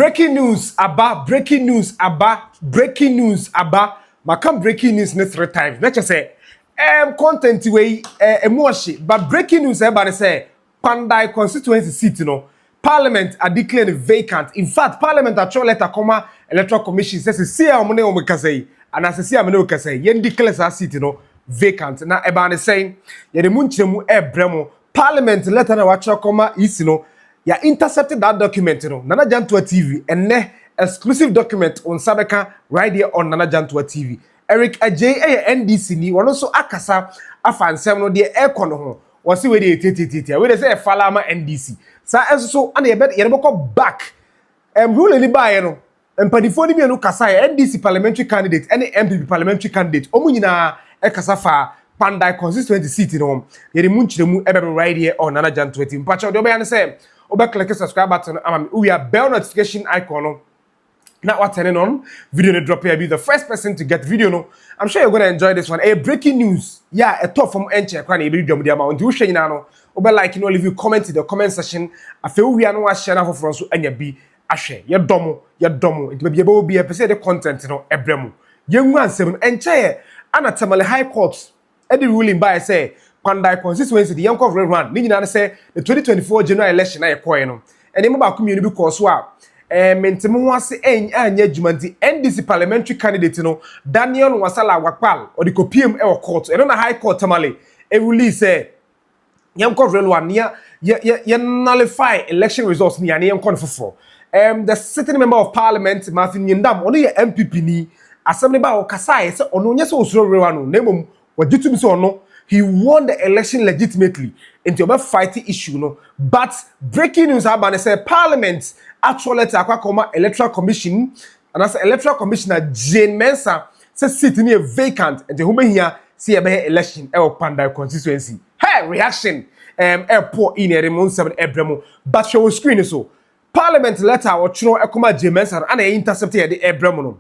Breaking news about breaking news about breaking news about. Makam breaking news ne 3 times. Let's just say content way emoshi. But breaking news everybody say Kpandai constituency seat, Parliament are declared vacant. In fact, Parliament actually letter comma electoral commission says see amone omukasei and as see amone okasei yen declare that seat, vacant. Now everybody saying ye de munchemu bremo Parliament letter na watch comma is ya intercepted that document, Nana Jantua TV and exclusive document on Sabeka right here on Nana Jantua TV. Eric Ajay NDC ni one also akasa afansem no de aircon ho. Wasi we de tete. We dey say falama NDC. Sa so and ye beko back. Rule ni ba ye no. Empadifo ni no kasa NDC parliamentary candidate any NPP parliamentary candidate. Omu nyina e kasa fa Kpandai constituency seat no. Ye de munchiremu ebe right here on Nana Jantua TV. Mpacha de obe say click the subscribe button. We are bell notification icon. Now what's turning on? Video drop here. Be the first person to get video. No, I'm sure you're gonna enjoy this one. A breaking news. Yeah, a top from Enche. Kwani be video media amount. You share now. Like leave you comment in the comment section. I feel we are no share now for us. And you be a share. You're domo. It may be able to be a percent of content. Ebremu. Young man 7 Enche. Anatamale High Court. Any ruling by say. Kpandai constituency, the young cover run. Nina say the 2024 general election I acquire. And the about community because Mentemu wase anya jumanti NDC parliamentary candidate Daniel Wasala Wakpal or the kopiem e court. And on the high court tamale e release young cover one near nullify election results near young for. The sitting member of parliament Martin Yindam only MPP ni assembly ba o kasai se ono nya so osoro rewanu nemom wagitumi so ono. He won the election legitimately into a fighting issue, But breaking news about say Parliament actually to electoral commission and as electoral commissioner Jane Mensah says sitting here vacant and the woman here see a election Kpandai constituency. Hey, reaction airport in a remote 7 Ebremo, but show screen so Parliament letter or Ekoma Jane Mensah and they intercepted the Ebremo.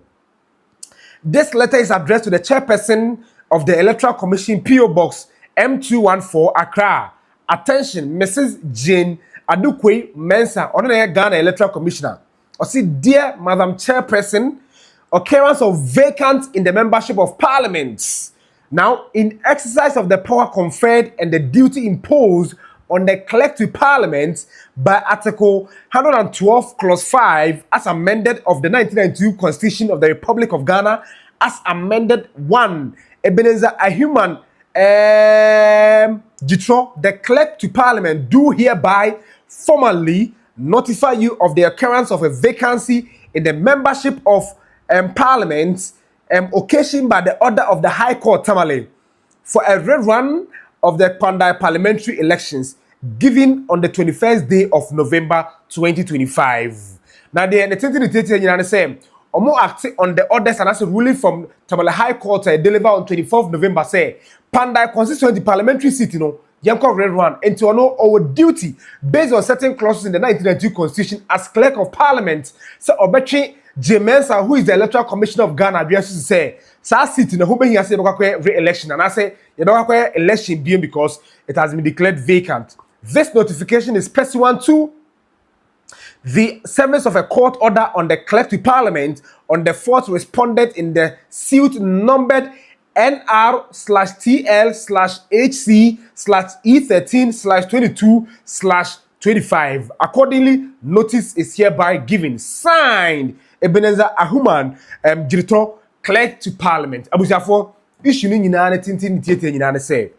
This letter is addressed to the chairperson of the Electoral Commission PO Box M214 Accra. Attention, Mrs. Jane Adukwe Mensah, Ordinary Ghana Electoral Commissioner. Or see, dear Madam Chairperson, occurrence of vacant in the membership of Parliament. Now, in exercise of the power conferred and the duty imposed on the collective Parliament by Article 112, Clause 5, as amended of the 1992 Constitution of the Republic of Ghana, as amended 1. Ebenezer a human the clerk to Parliament do hereby formally notify you of the occurrence of a vacancy in the membership of Parliament occasioned by the order of the High Court Tamale for a rerun of the Kpandai parliamentary elections given on the 21st day of November 2025. Now the same. Omo act on the orders and as a ruling from Tamale High Court delivered on 24th November say Kpandai constituency parliamentary seat Yanko Red Run into our duty based on certain clauses in the 1992 Constitution as clerk of Parliament. So Obechi Jane Mensah, who is the Electoral Commissioner of Ghana, to say sa seat who he has re-election and I say election being because it has been declared vacant. This notification is pursuant to the service of a court order on the clerk to Parliament on the 4th responded in the suit numbered NR/TL/HC/E13/22/25. Accordingly, notice is hereby given. Signed, Ebenezer Ahuman, Director, Clerk to Parliament. Abusiafo, issue ni nyina tintin tietie nyina say.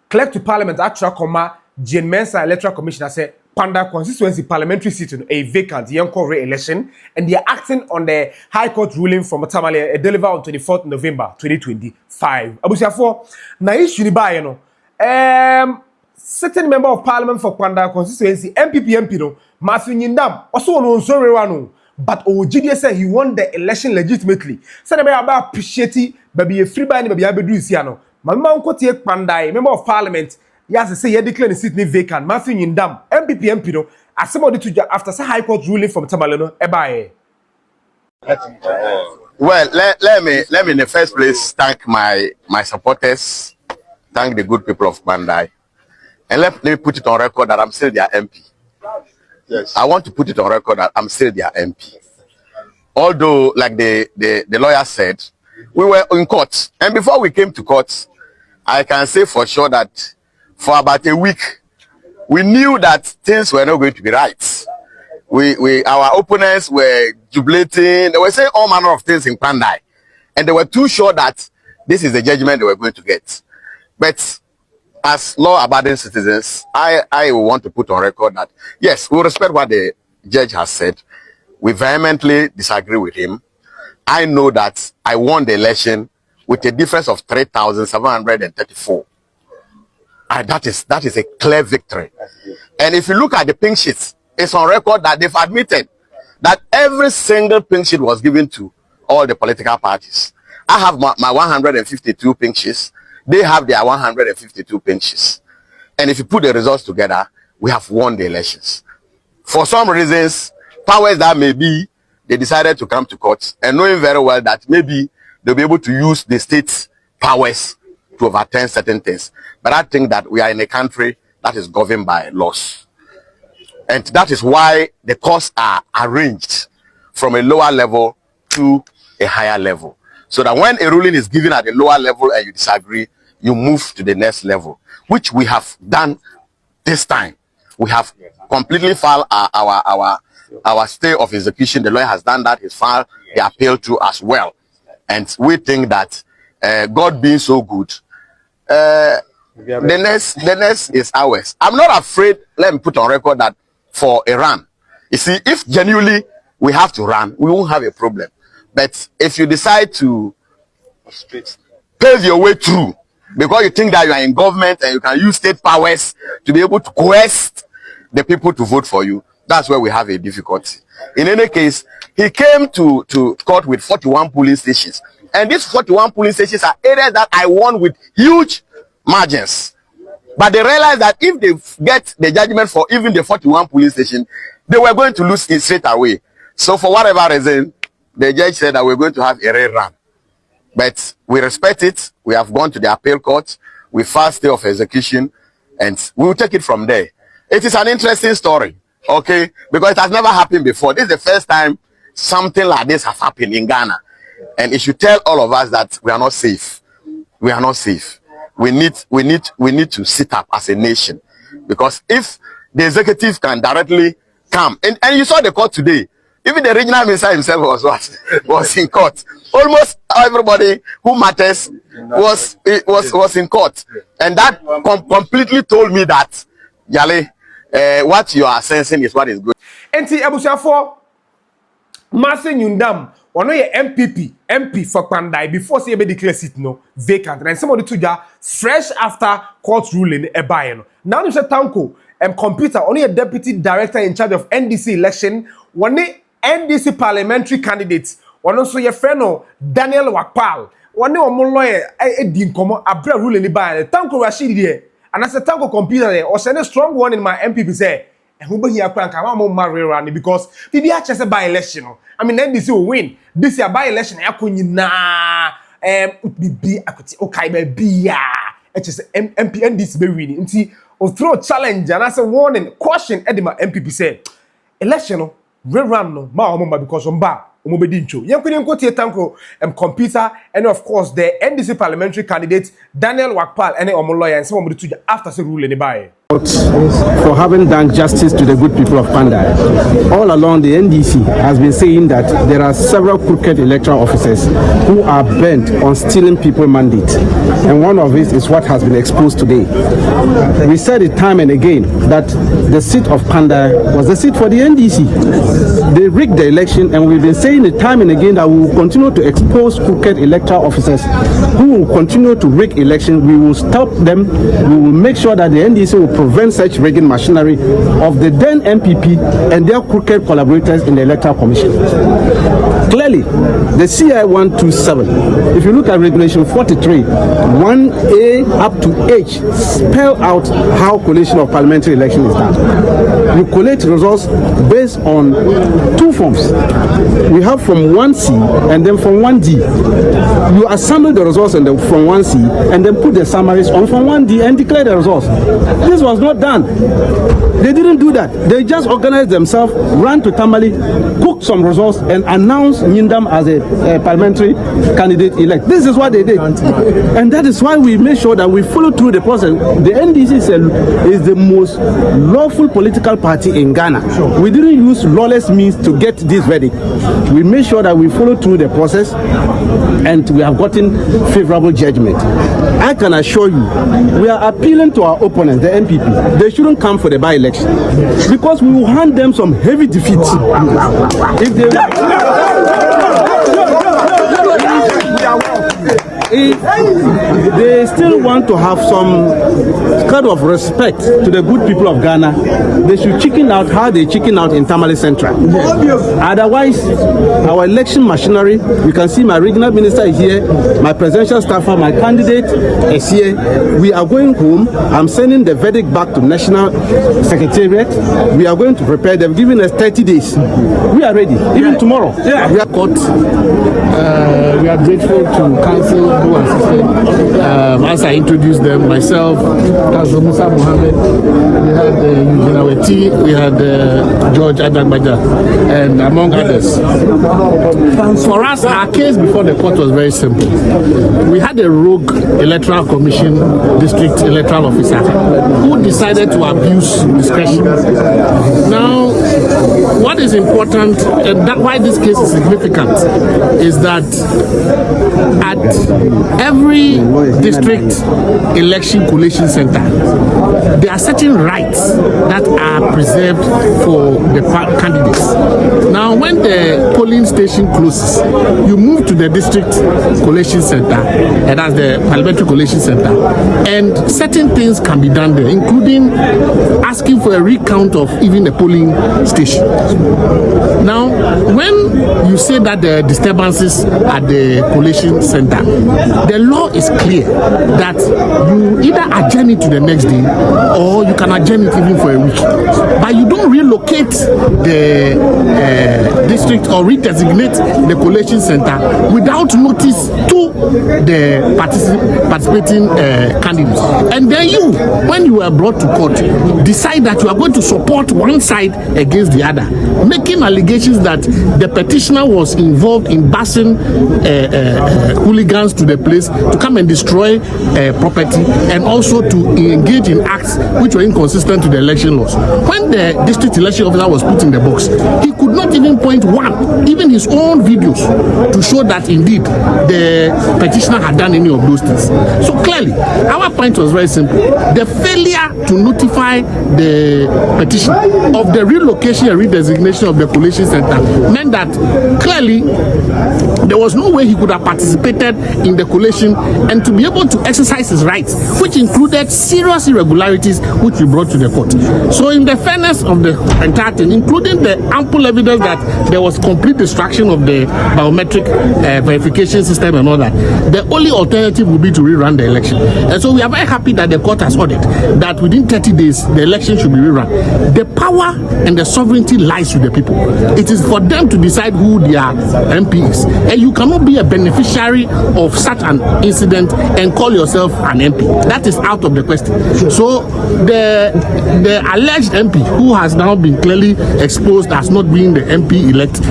Clerk to Parliament actually comma Jane Mensah Electoral Commissioner say Kpandai constituency parliamentary seat a vacant young re-election and they are acting on the High Court ruling from Tamale delivered on 24th November 2025. Abusiafo na issue ni ba certain member of Parliament for Kpandai constituency MPP MP Matthew Nyindam also no so but OGD said he won the election legitimately. Said about appreciate baby a free by baby abedu isi Mama unko tie Kpandai member of Parliament. Yes, say you declare the seat vacant. Matthew Nyindam, MPP MP as somebody to after some High Court ruling from Tamaleno, Well, let me in the first place thank my supporters, thank the good people of Kpandai, and let me put it on record that I'm still their MP. Yes. I want to put it on record that I'm still their MP. Although, like the lawyer said, we were in court. And before we came to court, I can say for sure that for about a week, we knew that things were not going to be right. Our opponents were jubilating. They were saying all manner of things in Kpandai. And they were too sure that this is the judgment they were going to get. But as law-abiding citizens, I want to put on record that, yes, we respect what the judge has said. We vehemently disagree with him. I know that I won the election with a difference of 3,734. That is a clear victory. And if you look at the pink sheets, it's on record that they've admitted that every single pink sheet was given to all the political parties. I have my 152 pink sheets. They have their 152 pink sheets. And if you put the results together, we have won the elections. For some reasons, powers that may be, they decided to come to court and knowing very well that maybe they'll be able to use the state's powers to overturn certain things. But I think that we are in a country that is governed by laws. And that is why the courts are arranged from a lower level to a higher level. So that when a ruling is given at a lower level and you disagree, you move to the next level, which we have done this time. We have completely filed our stay of execution. The lawyer has done that. He's filed the appeal to as well. And we think that God being so good, the next is ours. I'm not afraid, let me put on record that for Iran, you see, if genuinely we have to run, we won't have a problem. But if you decide to pave your way through, because you think that you are in government and you can use state powers to be able to coerce the people to vote for you, that's where we have a difficulty. In any case, he came to court with 41 polling stations. And these 41 polling stations are areas that I won with huge margins. But they realized that if they get the judgment for even the 41 polling station, they were going to lose it straight away. So for whatever reason, the judge said that we're going to have a rerun. But we respect it. We have gone to the appeal court. We filed stay of execution, and we will take it from there. It is an interesting story, okay? Because it has never happened before. This is the first time something like this has happened in Ghana. And it should tell all of us that we are not safe. We are not safe. We need to sit up as a nation, because if the executive can directly come, and you saw the court today, even the regional minister himself was in court. Almost everybody who matters was in court, and that completely told me that Yale, what you are sensing is what is good. Enti Ebusiafo Mase Nyundam ono ye MP for Kpandai before say be declare seat no vacant, and somebody to ja fresh after court ruling e buy no. Now you say Tanko computer only a deputy director in charge of NDC election, one NDC parliamentary candidate, one also your friend no Daniel Wakpal, one omo lawyer di nkomo abra ruling e buy Tanko Rashid there, and as a Tanko computer there or send a strong one in my MPP say who be here marry around because maybe I just by election. I mean, NDC will win. This year by election, I could na be okay, baby. It is NDC be winning. See, or throw challenge and as a warning, caution. Edema MPP say election rerun no ma because umobedincho. Yan kwenye kote Tanko computer and of course the NDC parliamentary candidate Daniel Wakpal and lawyer and some of the after the rule in the buy. For having done justice to the good people of Kpandai. All along, the NDC has been saying that there are several crooked electoral officers who are bent on stealing people mandates, and one of it is what has been exposed today. We said it time and again that the seat of Kpandai was the seat for the NDC. They rigged the election, and we've been saying it time and again that we will continue to expose crooked electoral officers who will continue to rig election. We will stop them. We will make sure that the NDC will prevent such rigging machinery of the then NPP and their crooked collaborators in the Electoral Commission. Clearly, the CI 127, if you look at regulation 43, 1A up to H, spell out how collation of parliamentary election is done. You collate results based on two forms. We have from 1C and then from 1D. You assemble the results from 1C and then put the summaries on from 1D and declare the results. This was not done. They didn't do that. They just organized themselves, ran to Tamale, cooked some results, and announced Nyindam as a parliamentary candidate elect. This is what they did. And that is why we made sure that we follow through the process. The NDC is the most lawful political party in Ghana. We didn't use lawless means to get this verdict. We made sure that we follow through the process, and we have gotten favorable judgment. I can assure you, we are appealing to our opponents, the NPP. They shouldn't come for the by-election because we will hand them some heavy defeat. If they still want to have some kind of respect to the good people of Ghana, they should chicken out how they chicken out in Tamale Central. Otherwise, our election machinery, you can see my regional minister is here, my presidential staffer, my candidate is here. We are going home. I'm sending the verdict back to National Secretariat. We are going to prepare. They've given us 30 days. We are ready, even tomorrow. We are caught. We are grateful to Council who assisted. As I introduced them, myself, Council Musa Mohammed, we had Eugene Aweti, we had George Adagbaja, and among others. For us, our case before the court was very simple. We had a rogue electoral commission district electoral officer who decided to abuse discretion. Now, what is important, and that why this case is significant, is that at every district election collation center, there are certain rights that are preserved for the candidates. Now, when the polling station closes, you move to the district collation center, and that's the parliamentary collation center, and certain things can be done there, including asking for a recount of even the polling station. Now, when you say that there are disturbances at the collation center, the law is clear that you either adjourn it to the next day or you can adjourn it even for a week. But you don't relocate the district or redesignate the collation center without notice to the participating candidates. And then you, when you are brought to court, decide that you are going to support one side against the other, making allegations that the petitioner was involved in busing hooligans to the place to come and destroy property, and also to engage in acts which were inconsistent to the election laws. When the district election officer was put in the box, he could not even point one, even his own videos, to show that indeed the petitioner had done any of those things. So clearly, our point was very simple. The failure to notify the petitioner of the relocation and redesignation of the collation center meant that clearly there was no way he could have participated in the collation and to be able to exercise his rights, which included serious irregularities which we brought to the court. So in the fairness of the entire thing, including the ample evidence that there was complete destruction of the biometric verification system and all that, the only alternative would be to rerun the election. And so we are very happy that the court has ordered that within 30 days the election should be rerun. The power and the sovereignty lies with the people. It is for them to decide who their MP is. And you cannot be a beneficiary of such an incident and call yourself an MP. That is out of the question. So the alleged MP, who has now been clearly exposed as not being the MP elect,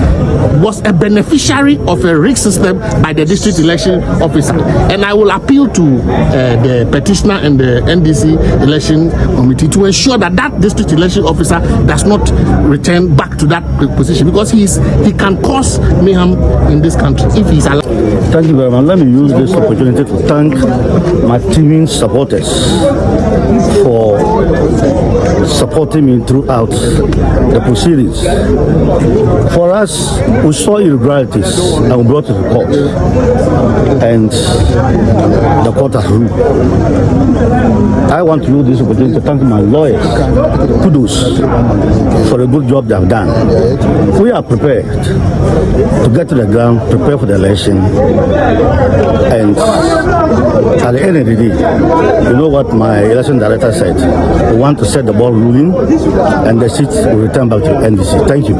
was a beneficiary of a rigged system by the district election officer. And I will appeal to the petitioner and the NDC election committee to ensure that that district election officer does not return back to that position, because he can cause mayhem in this country if he's allowed. Thank you very much. Let me use this opportunity to thank my teaming supporters for supporting me throughout the proceedings. For us, we saw irregularities and we brought it to court, and the court has ruled. I want to use this opportunity to thank my lawyers. Kudos for the good job they have done. We are prepared to get to the ground, prepare for the election, and at the end of the day, you know what my election director said? We want to set the ball rolling, and the seats will return back to NDC. Thank you.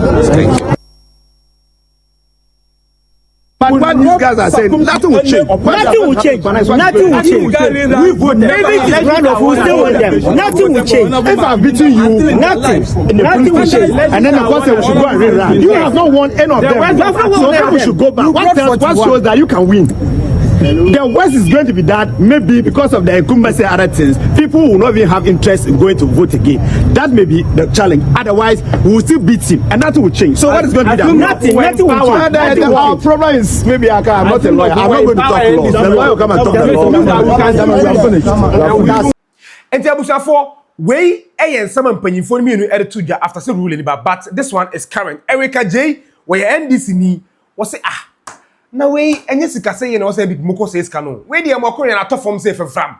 But what these guys are saying, nothing will change. Nothing will change. Nothing will change. We vote Maybe the ground of who still with them. Nothing will change. If I'm beating you, Nothing will change. and then the person we should go and rerun. You have not won any of them. So then we should go back. What shows that you can win? The worst is going to be that maybe because of the incumbency and other things, people will not even have interest in going to vote again. That may be the challenge. Otherwise, we will still beat him and nothing will change. So what is going to be that? Nothing will change. Our problem is maybe I'm not a lawyer. I'm not going to talk laws. The lawyer will come and talk the law. And Abusafo, way and some opinion for me after some ruling about, but this one is current. Erica J, where NDC ni was say na we enye sika say na o say big moko say sika no we dey moko na to form say fam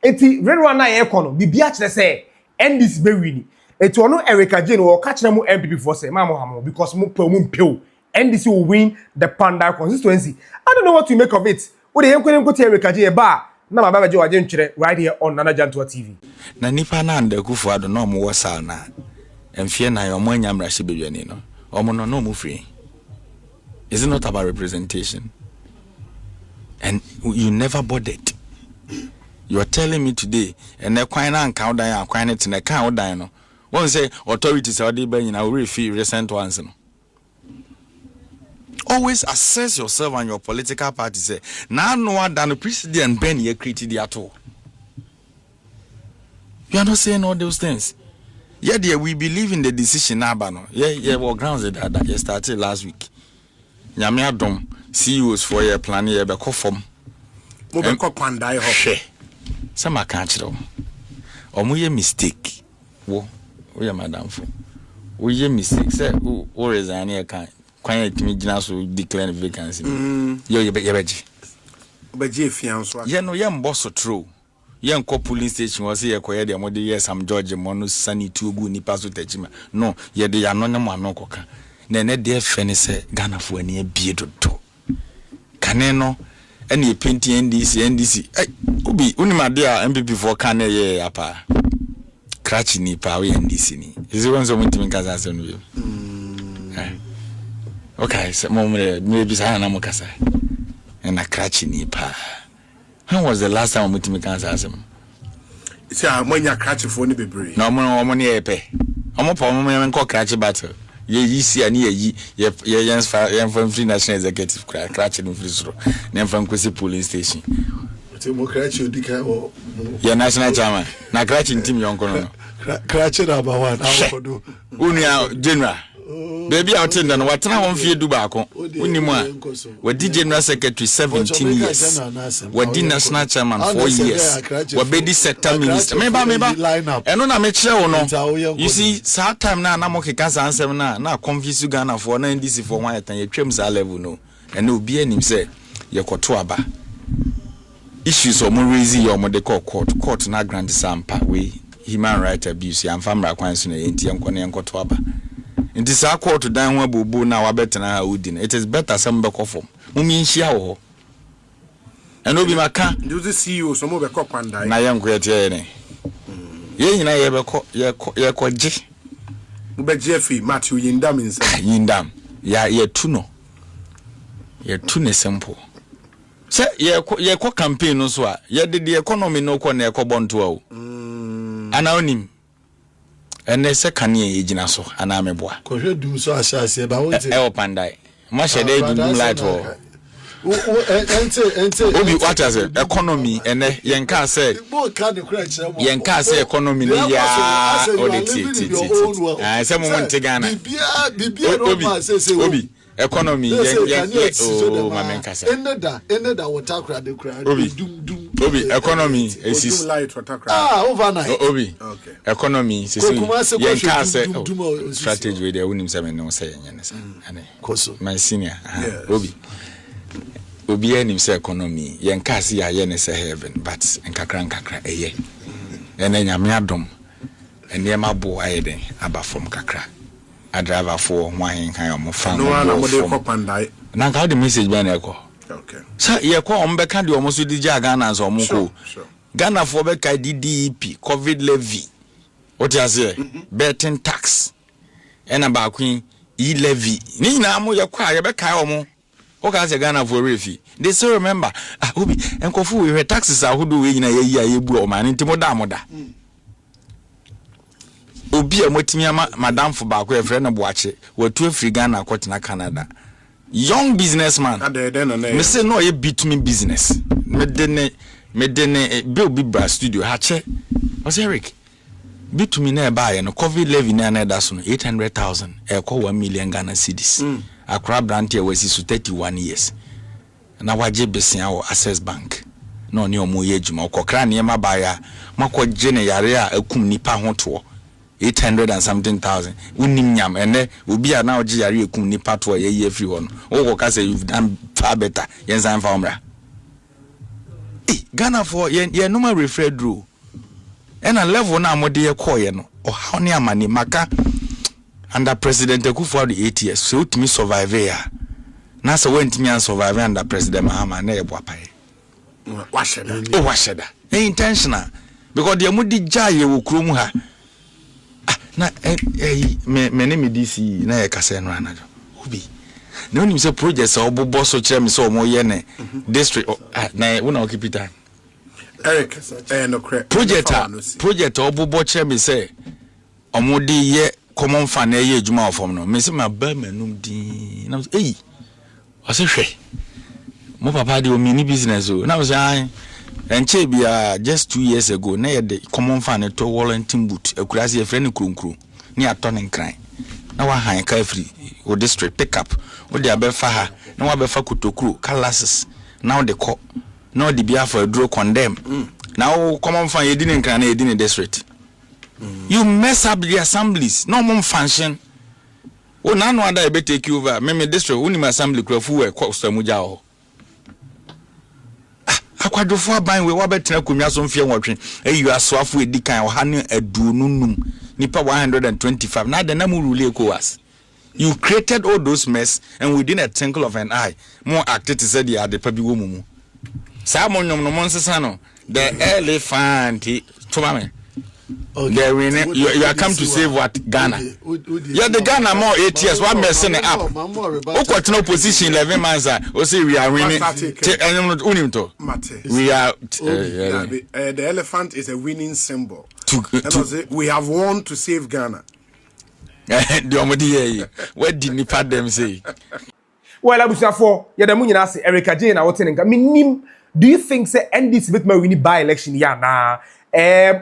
enti renwa na ye kono bibia kire say NDC be wini enti ono Erica Jane wo ka kire mu NPP for say ma mo hamo because mo pe mo mpeo NDC will win the Kpandai constituency. I don't know what to make of it. We dey enko to Erica Jane ba na ma ba je waje nkire right here on Nana Janto TV. Na nipa na ndakufu ado na mo wasa na emfie na yo mo anyamra hye bewiani no omo no no mo free. Is it not about representation? And you never bothered. You are telling me today, and they're quite uncount down, quite in a count down. One say authorities are debating in our recent ones. Always assess yourself and your political party. Say, now no one than the president Ben ye created at all. You are not saying all those things. Yeah, dear, we believe in the decision now, yeah, well, grounds that you started last week. Nyame adom CEOs for your plan here be kofom mo be Kpandai ho sama ka kire o mo ye mistake wo ye madam fo wo ye mistake say wo resign here kan kwan etimi gina so declare vacancy yo ye beji fianso ye no ye mboso true ye nko police station was ye koye de mo de ye Sam George mo no sani tuogu nipa so tachima no ye de ya no ne mo anokoka nene de fene se Ghana fo ani abie dodo kane no ene penti NDC obi unimade a NPP for kane ye apa crash ni pa we NDC ni is one so mutimi kasa se no bi okay se mo maybe sa na mo kasa na crash ni pa. When was the last time mutimi kasa se mo say amanya crash for ni bebre na mo ni epe omo pa mo men ko crash battle ye see ani ye free national executive crash in free zero na from kwesi police station mo crash odika o ye national chairman na crash team yonko no crash number 1 awodo unia general baby out in no watena won fie du baako unimu a wadi general secretary 17 years wadi national chairman 4 years wabedi sector minister meba eno na me kire wo no you see that time na mo keka sansem na confuse Ghana for na NDC for one time ye twem za level no eno obi anim say ye koto aba issues o mo raise ye o mo de court na grant sampa we human right abuse ya famra kwan so na enti enko na enkoto aba. It is a court to down where Bubu now better now within. It is better some back off them. Muminshiao. And Obi Maka do the CEO some over Kpandai. Na young great ye. Ye na ye ko J. Ube Jeffy Matthew Yindam in Yindam. Ya ye tuno. Ye tune simple. Say ye ko campaign no so a ye de the economy no ko na ko bonto o. Anaonim. Ene se kane ejina so ana meboa ko hwedum so asase ba wonte Kpandai ma shede dum light o ente obi what as economy ene yenka say economy ni ya audit say mo monte Ghana bibia no ma say obi economy oh mama nkasa eneda water kra de kra dum obi economy is overnight obi okay economy is yenka say strategy we there unim say me no say yenye say ane my senior obi anim say economy yenka say ya ye ne say heaven but nkakra eye ene nyame adom ene ma bo ayede aba from kakra a driver for hwan kan o mo fa no na mo de Kpandai na ka the message ba na eko okay so ye ko o mbe kan de o mo so di ja Ghana so mo ko Ghana for be ka DDP COVID levy what you say betting tax ena ba kwin e levy ni na mo ye kwa ye be kai o mo o ka say Ghana for refi they still remember obi enkofu we taxes ahodo we nyina ye ayebu o man ntimo da mo da obi a motimi ama madam for ba ko e frɛ no boache watu afri Ghana akotena Canada young businessman me say no ye between business me dene bill bi bra studio ha che o say Eric between na ba ye no COVID levy na na da so no 800,000 e ko 1 million Ghana cedis akra brand here was 31 years na waje besia wo Access Bank no ne omo ye djuma okokra ne ma ba ya makọ gene yare a akum nipa ho to 800 and something thousand unim nyam ene obi a na oji yare akum nipa to ye ye free ho no wo ka say you've done far better yen san fa omra Ghana for ye no ma refer draw ena level na amode ye call ye no o ha ne amani maka under President Akufo-Addo 8 years so utimi survive ya na so wentimi an survive under President Mahama na ye boapae washeda intentional because the amudi jaye wo krom ha na me name DC na ye kase no anajo obi na onim se projects obobo so kire me so omo ye ne district na wona okipita Eric no project obobo kire me se omodi ye common fan na ye adwuma ofom no me se ma ba manum din na o se hwe mo papa de o mini business o na say enche bia just 2 years ago na ye de common fan to Wellington boot akurase ye friend krunkru ni atone nkran na wa han ka free o district pick up o de abefa ha na wa befa kotokuru classes na o de ko na o de bia for aduro condemn na o common fan ye di nkran na ye di district you mess up the assemblies no more function o na no ada e be take you over me district uni my assembly krafu we ko samuja ho akwadofo aban we wa betena komia so mfie nwotwe eyu asoafo edikan o ha ne adununum nipa 125 na the na mu rule ECOWAS you created all those mess and within a twinkle of an eye more acted to say the adepa bi wo mumu sa mo nyom no mo nsesa no the elephant to mame okay. You are come to save what Ghana. Yeah, the Ghana more 8 years. What messing up? What's no position 11 months? Say we are winning. We are. The elephant is a winning symbol. We have won to save Ghana. What did Nipa them say? Well, I was for Yadamu Yasi, Erica Jane, I was telling you. Do you think say NDC with my winning by election? Yeah, nah.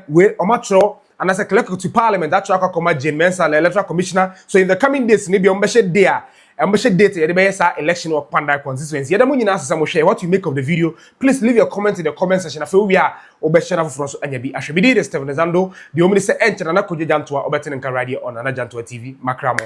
We omatro and as a clerk to parliament that track come Jane Mensa electoral commissioner so in the coming days maybe ombeshe there ombeshe date the best election of Kpandai constituency yeda munyi na asesa share what you make of the video please leave your comment in the comment section afa we are obeshe na for so anya bi ahwebide de Stephen Zando the omni say enche na kojejantoa obetene nka radio on na jantoa TV makramo